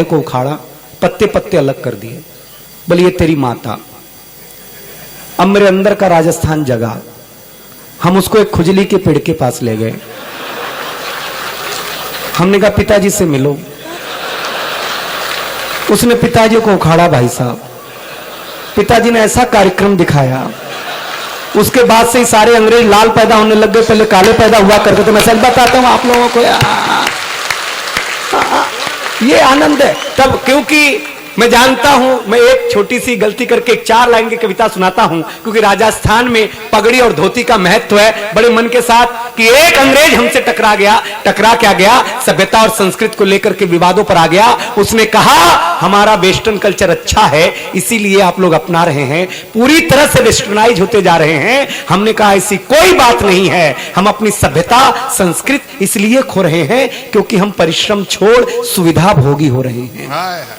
को उखाड़ा, पत्ते पत्ते अलग कर दिए, बोले ये तेरी माता। अब मेरे अंदर का राजस्थान जगा। हम उसको एक खुजली के पेड़ के पास ले गए। हमने कहा पिताजी से मिलो। उसने पिताजी को उखाड़ा भाई साहब। पिताजी ने ऐसा कार्यक्रम दिखाया, उसके बाद से ही सारे अंग्रेज लाल पैदा होने लग गए, पहले काले पैदा हुआ करते थे। मैं सच बताता हूं आप लोगों को, ये आनंद है तब, क्योंकि मैं जानता हूं, मैं एक छोटी सी गलती करके एक 4 लाइन की कविता सुनाता हूं, क्योंकि राजस्थान में पगड़ी और धोती का महत्व है बड़े मन के साथ, कि एक अंग्रेज हमसे टकरा क्या गया, सभ्यता और संस्कृत को लेकर के विवादों पर आ गया। उसने कहा हमारा वेस्टर्न कल्चर अच्छा है, इसीलिए आप लोग अपना रहे हैं, पूरी तरह से वेस्टर्नाइज होते जा रहे हैं। हमने कहा ऐसी कोई बात नहीं है, हम अपनी सभ्यता संस्कृत इसलिए खो रहे हैं क्योंकि हम परिश्रम छोड़ सुविधा भोगी हो रहे हैं।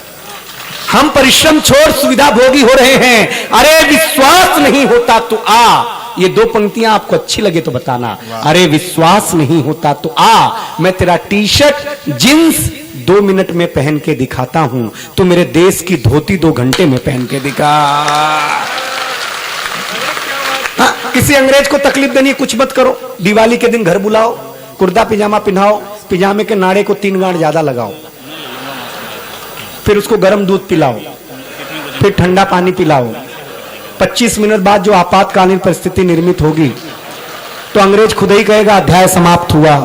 हम परिश्रम छोड़ सुविधा भोगी हो रहे हैं। अरे विश्वास नहीं होता तो आ, ये 2 पंक्तियां आपको अच्छी लगे तो बताना। अरे विश्वास नहीं होता तो आ, मैं तेरा टी-शर्ट जींस 2 मिनट में पहन के दिखाता हूं, तो मेरे देश की धोती 2 घंटे में पहन के दिखा। किसी अंग्रेज को तकलीफ देनी कुछ मत करो। दिवाली के दिन घर बुलाओ, कुर्ता पिजामा पहनाओ, पिजामे के नाड़े को 3 गांठ ज्यादा लगाओ, फिर उसको गर्म दूध पिलाओ, फिर ठंडा पानी पिलाओ। 25 मिनट बाद जो आपातकालीन परिस्थिति निर्मित होगी तो अंग्रेज खुद ही कहेगा अध्याय समाप्त हुआ।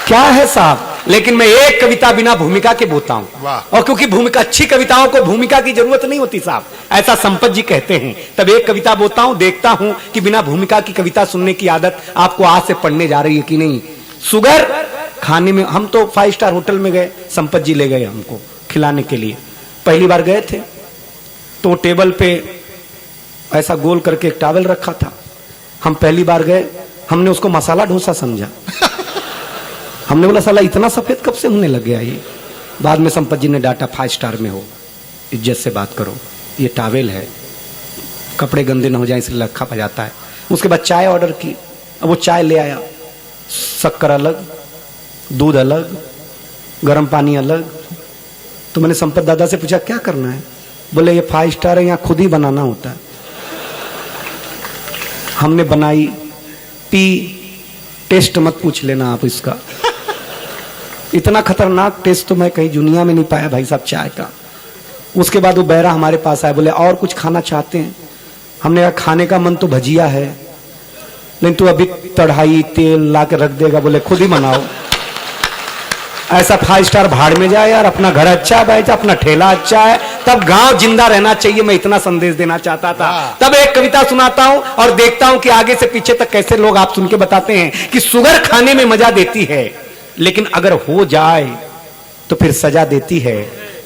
क्या है साहब, लेकिन मैं एक कविता बिना भूमिका के बोलता हूं, और क्योंकि भूमिका, अच्छी कविताओं को भूमिका की जरूरत नहीं होती साहब, ऐसा संपत जी कहते हैं। तब एक कविता बोलता हूं, देखता हूं कि बिना भूमिका की कविता सुनने की आदत आपको आज से पढ़ने जा रही है कि नहीं। शुगर खाने में, हम तो 5 स्टार होटल में गए, संपत जी ले गए हमको खिलाने के लिए। पहली बार गए थे तो टेबल पे ऐसा गोल करके एक टॉवल रखा था। हम पहली बार गए, हमने उसको मसाला डोसा समझा। हमने बोला साला इतना सफेद कब से होने लग गया ये। बाद में संपत जी ने डांटा 5 स्टार में हो, इज्जत से बात करो, ये टॉवल है, कपड़े गंदे ना हो जाए इसलिए रखा जाता है। उसके बाद चाय ऑर्डर की, अब वो चाय ले आया, शक्कर अलग, दूध अलग, गर्म पानी अलग। तो मैंने संपत दादा से पूछा क्या करना है, बोले ये 5 स्टार है, यहां खुद ही बनाना होता है। हमने बनाई, पी, टेस्ट मत पूछ लेना आप इसका, इतना खतरनाक टेस्ट तो मैं कहीं दुनिया में नहीं पाया भाई साहब चाय का। उसके बाद वो बैरा हमारे पास आया, बोले और कुछ खाना चाहते हैं। हमने कहा खाने का मन तो भजिया है, लेकिन तू अभी कढ़ाई तेल ला के रख देगा, बोले खुद ही बनाओ। ऐसा 5 स्टार भाड़ में जाए यार, अपना घर अच्छा है भाई, अपना ठेला अच्छा है, तब गांव जिंदा रहना चाहिए। मैं इतना संदेश देना चाहता था। तब एक कविता सुनाता हूं और देखता हूं कि आगे से पीछे तक कैसे लोग आप सुन के बताते हैं कि शुगर खाने में मजा देती है, लेकिन अगर हो जाए तो फिर सजा देती है।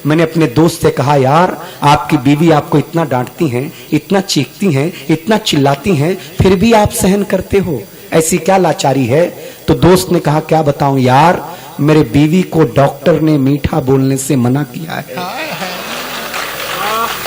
मैंने अपने दोस्त से कहा यार आपकी बीवी आपको इतना डांटती हैं, इतना चीखती हैं, इतना चिल्लाती हैं, फिर भी आप सहन करते हो, ऐसी क्या लाचारी है। तो दोस्त ने कहा क्या बताऊं यार, मेरे बीवी को डॉक्टर ने मीठा बोलने से मना किया है।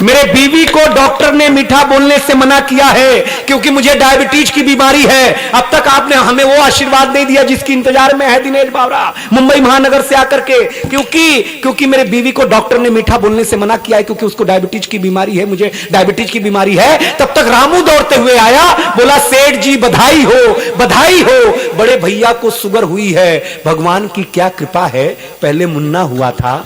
मेरे बीवी को डॉक्टर ने मीठा बोलने से मना किया है, क्योंकि मुझे डायबिटीज की बीमारी है। अब तक आपने हमें वो आशीर्वाद नहीं दिया जिसकी इंतजार में है दिनेश बावरा मुंबई महानगर से आकर के, क्योंकि मेरे बीवी को डॉक्टर ने मीठा बोलने से मना किया है, क्योंकि उसको डायबिटीज की बीमारी है, मुझे डायबिटीज की बीमारी है। तब तक रामू दौड़ते हुए आया, बोला सेठ जी बधाई हो, बधाई हो, बड़े भैया को शुगर हुई है। भगवान की क्या कृपा है, पहले मुन्ना हुआ था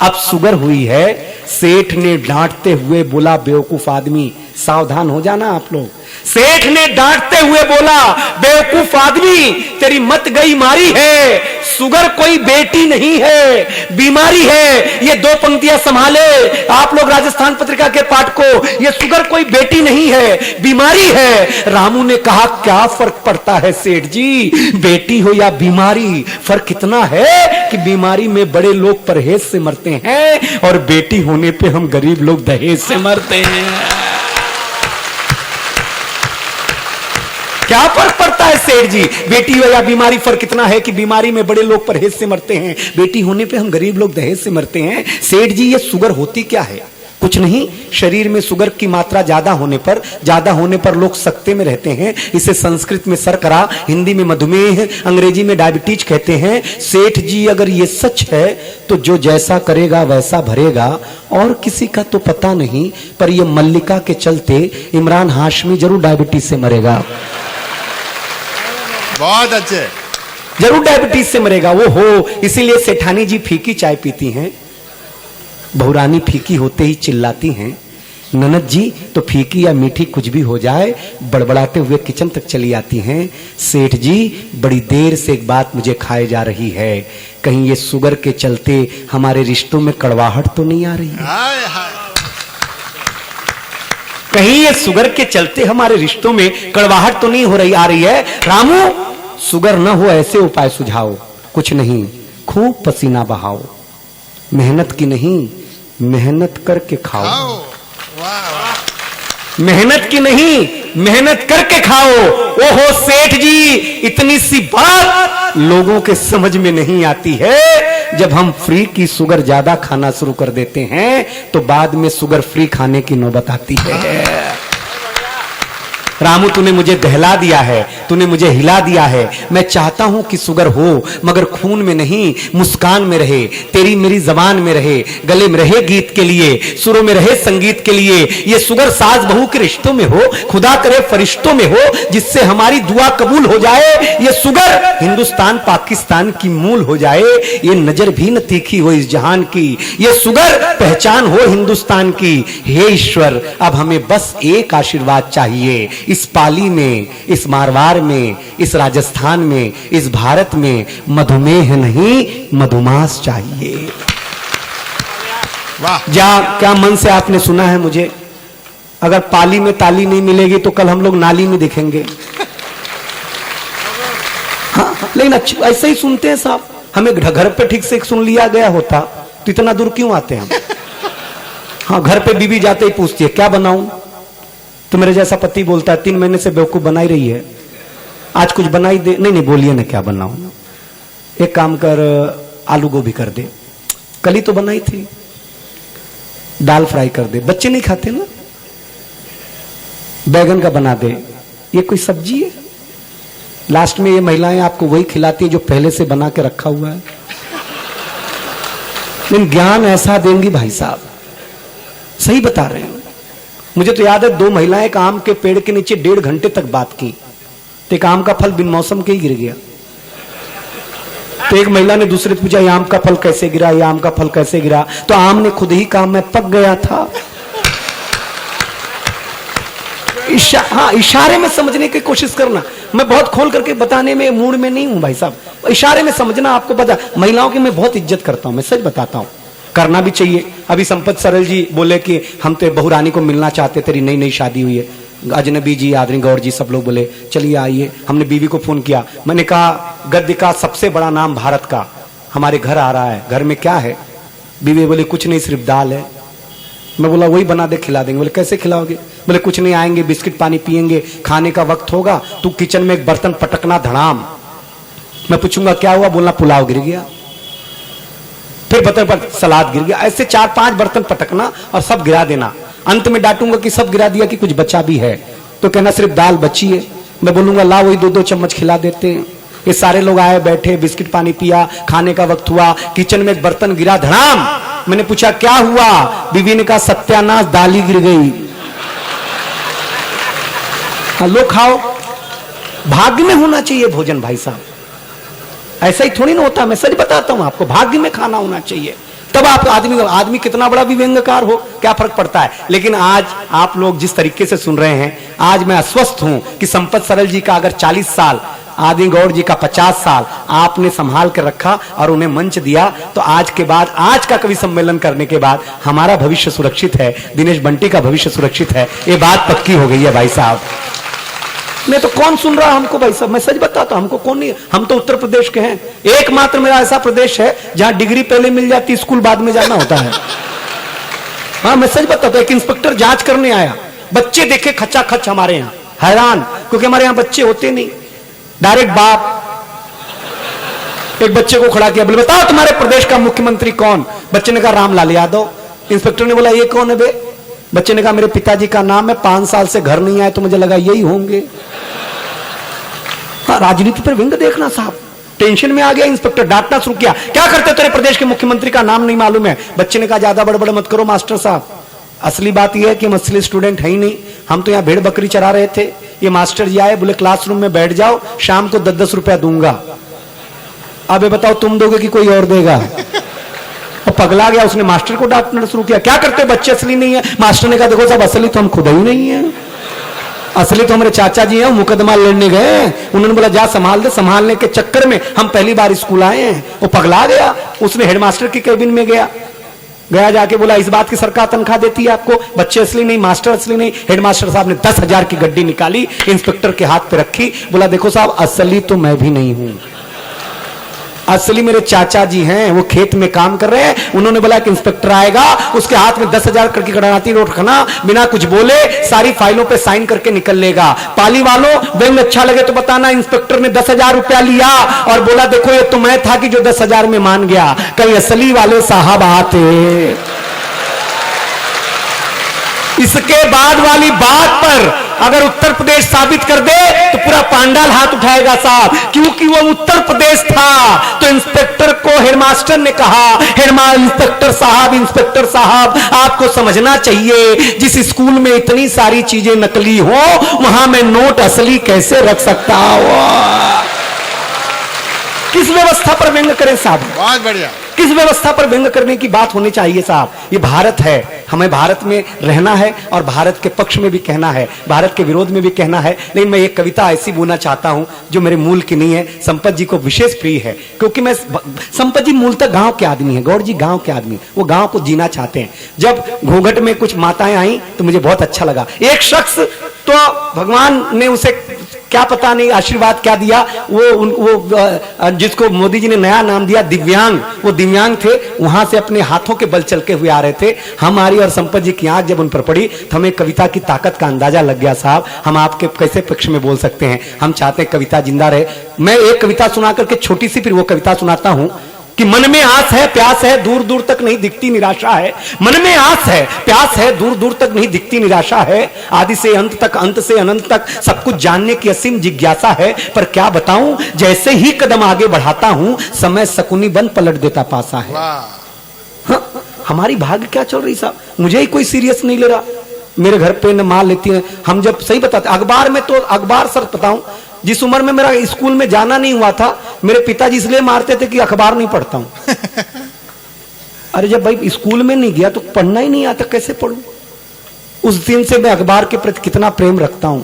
अब शुगर हुई है। सेठ ने डांटते हुए बोला बेवकूफ आदमी, सावधान हो जाना आप लोग। सेठ ने डांटते हुए बोला बेवकूफ आदमी तेरी मत गई मारी है, शुगर कोई बेटी नहीं है बीमारी है। ये 2 पंक्तियां संभाले आप लोग राजस्थान पत्रिका के पाठ को, ये शुगर कोई बेटी नहीं है बीमारी है। रामू ने कहा क्या फर्क पड़ता है सेठ जी, बेटी हो या बीमारी, फर्क इतना है कि बीमारी में बड़े लोग परहेज से मरते हैं और बेटी होने पे हम गरीब लोग दहेज से मरते हैं। क्या फर्क पड़ता है सेठ जी, बेटी हो या बीमारी, फर्क इतना है कि बीमारी में बड़े लोग परहेज से मरते हैं, बेटी होने पे हम गरीब लोग दहेज से मरते हैं। सेठ जी ये शुगर होती क्या है, कुछ नहीं, शरीर में शुगर की मात्रा ज्यादा होने पर लोग सकते में रहते हैं। इसे संस्कृत में शर्करा, हिंदी में मधुमेह, अंग्रेजी में डायबिटीज कहते हैं। सेठ जी अगर ये सच है तो जो जैसा करेगा वैसा भरेगा, और किसी का तो पता नहीं, पर ये मल्लिका के चलते इमरान हाशमी जरूर डायबिटीज से मरेगा। बहुत अच्छे, जरूर डायबिटीज से मरेगा वो हो। इसीलिए सेठानी जी फीकी चाय पीती हैं, बहुरानी फीकी होते ही चिल्लाती हैं, ननद जी तो फीकी या मीठी कुछ भी हो जाए, बड़बड़ाते हुए किचन तक चली आती हैं। सेठ जी बड़ी देर से एक बात मुझे खाए जा रही है, कहीं ये शुगर के चलते हमारे रिश्तों में कड़वाहट तो नहीं आ रही है? हाय हाय, कहीं ये शुगर के चलते हमारे रिश्तों में कड़वाहट तो नहीं हो रही आ रही है? रामू, शुगर न हो ऐसे उपाय सुझाओ। कुछ नहीं, खूब पसीना बहाओ, मेहनत की नहीं मेहनत करके खाओ। वाह वाह, मेहनत की नहीं मेहनत करके खाओ। ओहो सेठ जी, इतनी सी बात लोगों के समझ में नहीं आती है। जब हम फ्री की शुगर ज्यादा खाना शुरू कर देते हैं तो बाद में शुगर फ्री खाने की नौबत आती है। रामू तूने मुझे दहला दिया है, तूने मुझे हिला दिया है। मैं चाहता हूं कि शुगर हो, मगर खून में नहीं, मुस्कान में रहे, तेरी मेरी जबान में रहे, गले में रहे गीत के लिए, सुरों में रहे संगीत के लिए। ये शुगर सास बहू के रिश्तों में हो, खुदा करे फरिश्तों में हो, जिससे हमारी दुआ कबूल हो जाए। ये शुगर हिंदुस्तान पाकिस्तान की मूल हो जाए, ये नजर भी न तीखी हो इस जहान की, ये शुगर पहचान हो हिंदुस्तान की। हे ईश्वर, अब हमें बस एक आशीर्वाद चाहिए, इस पाली में, इस मारवाड़ में, इस राजस्थान में, इस भारत में मधुमेह नहीं मधुमास चाहिए। वाह, क्या मन से आपने सुना है मुझे? अगर पाली में ताली नहीं मिलेगी तो कल हम लोग नाली में दिखेंगे। हाँ, लेकिन अच्छा ऐसे ही सुनते हैं साहब। हमें घर पे ठीक से सुन लिया गया होता तो इतना दूर क्यों आते हैं हम? हाँ, घर पे बीवी जाते ही पूछती है क्या बनाऊं, तो मेरे जैसा पति बोलता है 3 महीने से बेवकूफ बनाई रही है, आज कुछ बनाई दे। नहीं नहीं बोलिए ना क्या बनाऊं, एक काम कर आलू गोभी कर दे, कल ही तो बनाई थी, दाल फ्राई कर दे, बच्चे नहीं खाते ना, बैगन का बना दे, ये कोई सब्जी है? लास्ट में ये महिलाएं आपको वही खिलाती है जो पहले से बना के रखा हुआ है। लेकिन ज्ञान ऐसा देंगी भाई साहब, सही बता रहे हैं। मुझे तो याद है 2 महिलाएं एक आम के पेड़ के नीचे 1.5 घंटे तक बात की, तो एक आम का फल बिन मौसम के ही गिर गया। तो एक महिला ने दूसरे पूछा ये आम का फल कैसे गिरा, ये आम का फल कैसे गिरा? तो आम ने खुद ही कहा मैं पक गया था। हाँ, इशारे में समझने की कोशिश करना। मैं बहुत खोल करके बताने में मूड में नहीं हूं भाई साहब, इशारे में समझना आपको पता। महिलाओं की मैं बहुत इज्जत करता हूं, मैं सच बताता हूं, करना भी चाहिए। अभी संपत सरल जी बोले कि हम तो बहुरानी को मिलना चाहते, तेरी नई नई शादी हुई है। अजनबी जी, आदरी गौर जी, सब लोग बोले चलिए आइए। हमने बीवी को फोन किया, मैंने कहा गद्य का सबसे बड़ा नाम भारत का हमारे घर आ रहा है, घर में क्या है? बीवी बोले कुछ नहीं, सिर्फ दाल है। मैं बोला वही बना दे, खिला देंगे। बोले कैसे खिलाओगे? बोले कुछ नहीं, आएंगे बिस्किट पानी पियेंगे, खाने का वक्त होगा तू किचन में एक बर्तन पटकना धड़ाम। मैं पूछूंगा क्या हुआ? बोलना पुलाव गिर गया, फिर बर्तन पर सलाद गिर गया। ऐसे 4-5 बर्तन पटकना और सब गिरा देना। अंत में डांटूंगा कि सब गिरा दिया कि कुछ बचा भी है, तो कहना सिर्फ दाल बची है। मैं बोलूंगा ला वही 2-2 चम्मच खिला देते हैं। ये सारे लोग आए बैठे, बिस्किट पानी पिया, खाने का वक्त हुआ, किचन में एक बर्तन गिरा धड़ाम। मैंने पूछा क्या हुआ? बीवी ने कहा सत्यानाश, दाल ही गिर गई। हाँ, लो खाओ। भाग्य में होना चाहिए भोजन भाई साहब, ऐसा ही थोड़ी ना होता। मैं सच बताता हूं आपको, भाग्य में खाना होना चाहिए, तब आप आदमी कितना बड़ा भी व्यंग्यकार हो क्या फर्क पड़ता है। लेकिन आज आप लोग जिस तरीके से सुन रहे हैं, आज मैं आश्वस्त हूं कि संपत सरल जी का अगर 40 साल, आदि गौड़ जी का 50 साल आपने संभाल कर रखा और उन्हें मंच दिया, तो आज के बाद, आज का कवि सम्मेलन करने के बाद हमारा भविष्य सुरक्षित है, दिनेश बंटी का भविष्य सुरक्षित है। ये बात पक्की हो गई है भाई साहब। नहीं तो कौन सुन रहा हमको भाई साहब? मैं सच बताता हूं, हमको कौन नहीं। हम तो उत्तर प्रदेश के हैं, एकमात्र मेरा ऐसा प्रदेश है जहां डिग्री पहले मिल जाती, स्कूल बाद में जाना होता है। हाँ, मैं सच बताता हूं। एक इंस्पेक्टर जांच करने आया, बच्चे देखे खच्चा खच हमारे यहाँ, हैरान, क्योंकि हमारे यहाँ बच्चे होते नहीं। डायरेक्ट बाप एक बच्चे को खड़ा किया, बोले बताओ तुम्हारे प्रदेश का मुख्यमंत्री कौन? बच्चे ने कहा रामलाल यादव। इंस्पेक्टर ने बोला ये कौन है बे? बच्चे ने कहा मेरे पिताजी का नाम है, 5 साल से घर नहीं आए तो मुझे लगा यही होंगे। हाँ, राजनीति पर व्यंग देखना साहब। टेंशन में आ गया इंस्पेक्टर, डांटना शुरू किया, क्या करते तेरे प्रदेश के मुख्यमंत्री का नाम नहीं मालूम है? बच्चे ने कहा ज्यादा बड़बड़ मत करो मास्टर साहब, असली बात यह है कि हम असली स्टूडेंट है ही नहीं, हम तो यहाँ भेड़ बकरी चरा रहे थे। ये मास्टर जी आए, बोले क्लासरूम में बैठ जाओ, शाम को 10-10 रुपया दूंगा। अब ये बताओ तुम दोगे कि कोई और देगा? और पगला गया, उसने मास्टर को डांटना शुरू किया, क्या करते बच्चे असली नहीं है? मास्टर ने कहा देखो साहब असली तो हम खुद ही नहीं है, असली तो हमारे चाचा जी हैं, मुकदमा लड़ने गए। उन्होंने बोला जा संभाल दे, संभालने के चक्कर में हम पहली बार स्कूल आए हैं। वो पगला गया, उसने हेडमास्टर की केबिन में गया जाके बोला इस बात की सरकार तनख्वाह देती है आपको? बच्चे असली नहीं, मास्टर असली नहीं। हेडमास्टर साहब ने 10,000 की गड्डी निकाली, इंस्पेक्टर के हाथ पे रखी, बोला देखो साहब असली तो मैं भी नहीं हूं, असली मेरे चाचा जी हैं, वो खेत में काम कर रहे हैं। उन्होंने बोला कि इंस्पेक्टर आएगा, उसके हाथ में 10,000 की गणराती नोट रखना, बिना कुछ बोले सारी फाइलों पे साइन करके निकल लेगा। पाली वालों व्यंग अच्छा लगे तो बताना। इंस्पेक्टर ने 10,000 रुपया लिया और बोला देखो ये तो मैं था कि जो 10,000 में मान गया, कहीं असली वाले साहब आते। इसके बाद वाली बात पर अगर उत्तर प्रदेश साबित कर दे तो पूरा पांडाल हाथ उठाएगा साहब, क्योंकि वो उत्तर प्रदेश था। तो इंस्पेक्टर को हेडमास्टर ने कहा, इंस्पेक्टर साहब आपको समझना चाहिए, जिस स्कूल में इतनी सारी चीजें नकली हो वहां में नोट असली कैसे रख सकता हो? किस व्यवस्था पर व्यंग करें साहब? बहुत बढ़िया। किस व्यवस्था पर व्यंग करने की बात होनी चाहिए साहब? ये भारत है, हमें भारत में रहना है और भारत के पक्ष में भी कहना है, भारत के विरोध में भी कहना है। लेकिन मैं एक कविता ऐसी बोलना चाहता हूं जो मेरे मूल की नहीं है, संपत जी को विशेष प्रिय है, क्योंकि मैं संपत जी मूलतः गांव के आदमी है, गौड़ जी गांव के आदमी, वो गांव को जीना चाहते हैं। जब घूंघट में कुछ माताएं आई तो मुझे बहुत अच्छा लगा। एक शख्स तो भगवान ने उसे क्या पता नहीं आशीर्वाद क्या दिया, वो जिसको मोदी जी ने नया नाम दिया दिव्यांग, वो दिव्यांग थे, वहां से अपने हाथों के बल चलके हुए आ रहे थे। हमारी और संपत जी की आंख जब उन पर पड़ी तो हमें कविता की ताकत का अंदाजा लग गया साहब। हम आपके कैसे पक्ष में बोल सकते हैं? हम चाहते हैं कविता जिंदा रहे। मैं एक कविता सुना करके छोटी सी फिर वो कविता सुनाता हूं कि मन में आस है प्यास है दूर दूर तक नहीं दिखती निराशा है। मन में आस है प्यास है दूर दूर तक नहीं दिखती निराशा है। आदि से अंत तक अंत से अनंत तक सब कुछ जानने की असीम जिज्ञासा है। पर क्या बताऊं जैसे ही कदम आगे बढ़ाता हूं समय शकुनी बन पलट देता पासा है। हाँ, हमारी भाग्य क्या चल रही साहब? मुझे ही कोई सीरियस नहीं ले रहा। मेरे घर पे न मां लेती है, हम जब सही बताते अखबार में, तो अखबार सर बताऊं जिस उम्र में मेरा स्कूल में जाना नहीं हुआ था, मेरे पिताजी इसलिए मारते थे कि अखबार नहीं पढ़ता हूं। अरे जब भाई स्कूल में नहीं गया तो पढ़ना ही नहीं आता, कैसे पढ़ूं? उस दिन से मैं अखबार के प्रति कितना प्रेम रखता हूं।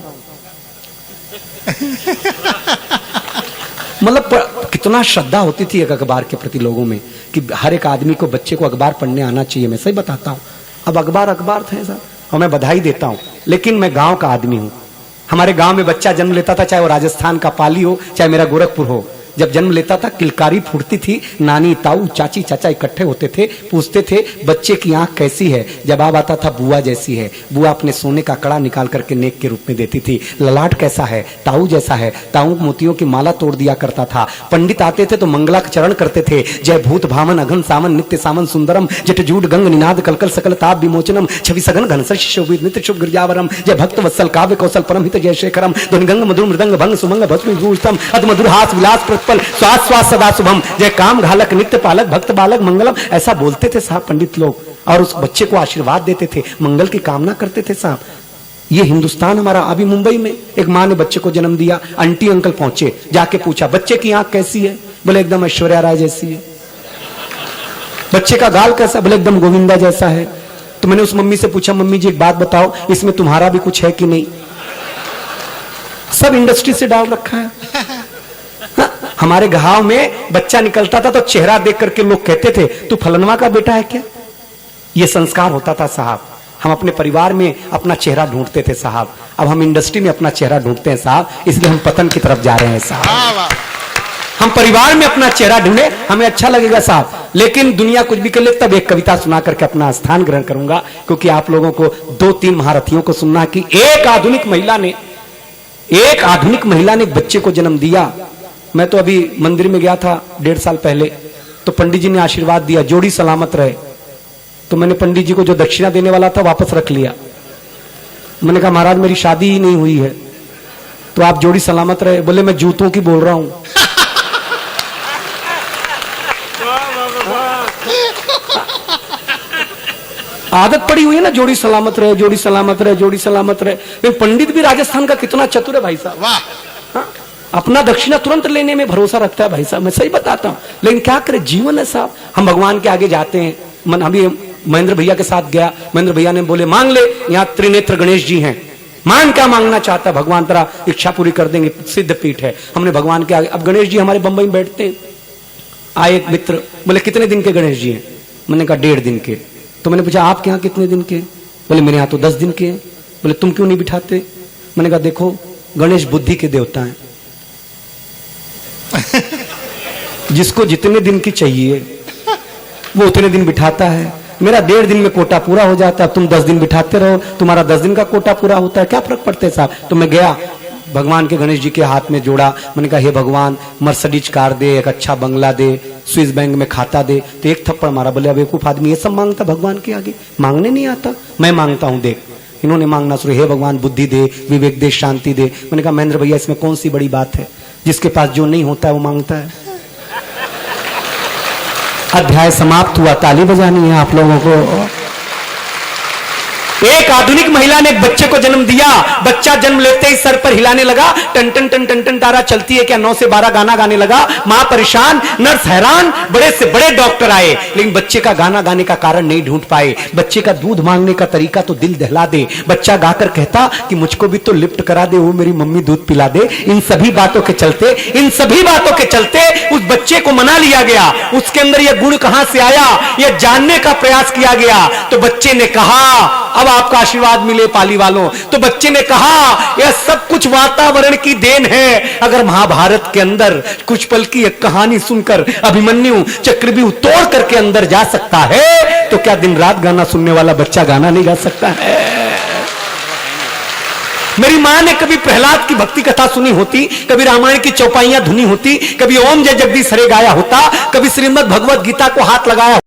मतलब कितना श्रद्धा होती थी एक अखबार के प्रति लोगों में कि हर एक आदमी को, बच्चे को अखबार पढ़ने आना चाहिए। मैं सही बताता हूं, अब अखबार थे साहब, और मैं बधाई देता हूं। लेकिन मैं गांव का आदमी हूं। हमारे गांव में बच्चा जन्म लेता था, चाहे वो राजस्थान का पाली हो चाहे मेरा गोरखपुर हो, जब जन्म लेता था किलकारी फूटती थी। नानी ताऊ चाची चाचा इकट्ठे होते थे, पूछते थे बच्चे की आंख कैसी है? जवाब आता था बुआ जैसी है। बुआ अपने सोने का कड़ा निकाल करके नेक के रूप में देती थी। ललाट कैसा है? ताऊ जैसा है। ताऊ मोतियों की माला तोड़ दिया करता था। पंडित आते थे तो मंगला चरण करते थे। जय भूत भामन अघन सामन नित्य सामन सुंदरम जट जूट गंग निनाद कलकल सकल ताप विमोचनम छवि सघन घन शोभित नित्य शुभ गिरजावरम जय भक्त वत्सल काव्य कौशल परम हित जय शेखरम ध्वनि गंग मधुर मृदंग भंग सुमंग भस्म अद मधुर हास विलास स्वास स्वास सदा शुभम जय काम घालक नित्य पालक भक्त बालक मंगलम। ऐसा बोलते थे साहब पंडित लोग, और उस बच्चे को आशीर्वाद देते थे, मंगल की कामना करते थे साहब। ये हिंदुस्तान हमारा। अभी मुंबई में एक माँ ने बच्चे को जन्म दिया, आंटी अंकल पहुंचे, जाके पूछा बच्चे की आंख कैसी है? बोले एकदम ऐश्वर्या राय जैसी है। बच्चे का गाल कैसा? बोले एकदम गोविंदा जैसा है। तो मैंने उस मम्मी से पूछा, मम्मी जी एक बात बताओ, इसमें तुम्हारा भी कुछ है कि नहीं? सब इंडस्ट्री से डाल रखा है। हमारे गांव में बच्चा निकलता था तो चेहरा देख करके लोग कहते थे तू फलनवा का बेटा है क्या? ये संस्कार होता था साहब। हम अपने परिवार में अपना चेहरा ढूंढते थे साहब, अब हम इंडस्ट्री में अपना चेहरा ढूंढते हैं साहब, इसलिए हम पतन की तरफ जा रहे हैं साहब। हम परिवार में अपना चेहरा ढूंढे, हमें अच्छा लगेगा साहब। लेकिन दुनिया कुछ भी कर ले, तब एक कविता सुना करके अपना स्थान ग्रहण करूंगा, क्योंकि आप लोगों को 2-3 महारथियों को सुनना कि एक आधुनिक महिला ने एक बच्चे को जन्म दिया। मैं तो अभी मंदिर में गया था 1.5 साल पहले, तो पंडित जी ने आशीर्वाद दिया जोड़ी सलामत रहे। तो मैंने पंडित जी को जो दक्षिणा देने वाला था वापस रख लिया। मैंने कहा महाराज मेरी शादी ही नहीं हुई है, तो आप जोड़ी सलामत रहे। बोले मैं जूतों की बोल रहा हूं। आदत पड़ी हुई है ना, जोड़ी सलामत रहे, जोड़ी सलामत रहे, जोड़ी सलामत रहे। लेकिन पंडित भी राजस्थान का कितना चतुर है भाई साहब। वाह। हाँ? अपना दक्षिणा तुरंत लेने में भरोसा रखता है भाई साहब, मैं सही बताता हूं। लेकिन क्या करे, जीवन है साहब। हम भगवान के आगे जाते हैं। मन अभी महेंद्र भैया के साथ गया, महेंद्र भैया ने बोले मांग ले, यहाँ त्रिनेत्र गणेश जी हैं, मांग क्या मांगना चाहता, भगवान तेरा इच्छा पूरी कर देंगे, सिद्ध पीठ है। हमने भगवान के आगे, अब गणेश जी हमारे बंबई में बैठते हैं। आए एक मित्र, बोले कितने दिन के गणेश जी हैं? मैंने कहा 1.5 दिन के। तो मैंने पूछा आपके यहाँ कितने दिन के? बोले मेरे यहाँ तो 10 दिन के हैं। बोले तुम क्यों नहीं बिठाते? मैंने कहा देखो गणेश बुद्धि के देवता हैं, जिसको जितने दिन की चाहिए वो उतने दिन बिठाता है। मेरा 1.5 दिन में कोटा पूरा हो जाता है, तुम 10 दिन बिठाते रहो, तुम्हारा 10 दिन का कोटा पूरा होता है, क्या फर्क पड़ता है साहब। तो मैं गया भगवान के गणेश जी के हाथ में जोड़ा। मैंने कहा हे भगवान मर्सिडीज कार दे, एक अच्छा बंगला दे, स्विस बैंक में खाता दे। तो एक थप्पड़ मारा। बोले बेवकूफ आदमी ये सब मांगता भगवान के आगे? मांगने नहीं आता, मैं मांगता हूं देख। इन्होंने मांगना शुरू, हे भगवान बुद्धि दे, विवेक दे, शांति दे। मैंने कहा महेंद्र भैया इसमें कौन सी बड़ी बात है, जिसके पास जो नहीं होता है वो मांगता है। अध्याय समाप्त हुआ, ताली बजानी है आप लोगों को। एक आधुनिक महिला ने एक बच्चे को जन्म दिया। बच्चा जन्म लेते ही सर पर हिलाने लगा, टन टन टन टन टन तारा चलती है क्या, 9 से 12 गाना गाने लगा। मां परेशान, नर्स हैरान, बड़े से बड़े डॉक्टर आए, लेकिन बच्चे का गाना गाने का कारण नहीं ढूंढ पाए। बच्चे का दूध मांगने का तरीका तो दिल दहला दे। बच्चा गाकर कहता कि मुझको भी तो लिफ्ट करा दे, वो मेरी मम्मी दूध पिला दे। इन सभी बातों के चलते उस बच्चे को मना लिया गया। उसके अंदर यह गुण कहां से आया, यह जानने का प्रयास किया गया। तो बच्चे ने कहा अब आपका आशीर्वाद मिले पाली वालों। तो बच्चे ने कहा यह सब कुछ वातावरण की देन है। अगर महाभारत के अंदर कुछ पल की एक कहानी सुनकर अभिमन्यु चक्रव्यूह तोड़ करके अंदर जा सकता है, तो क्या दिन रात गाना सुनने वाला बच्चा गाना नहीं गा सकता है? मेरी मां ने कभी प्रहलाद की भक्ति कथा सुनी होती, कभी रामायण की चौपाइयां धुनी होती, कभी ओम जय जगदीश हरे गाया होता, कभी श्रीमद् भगवत गीता को हाथ लगाया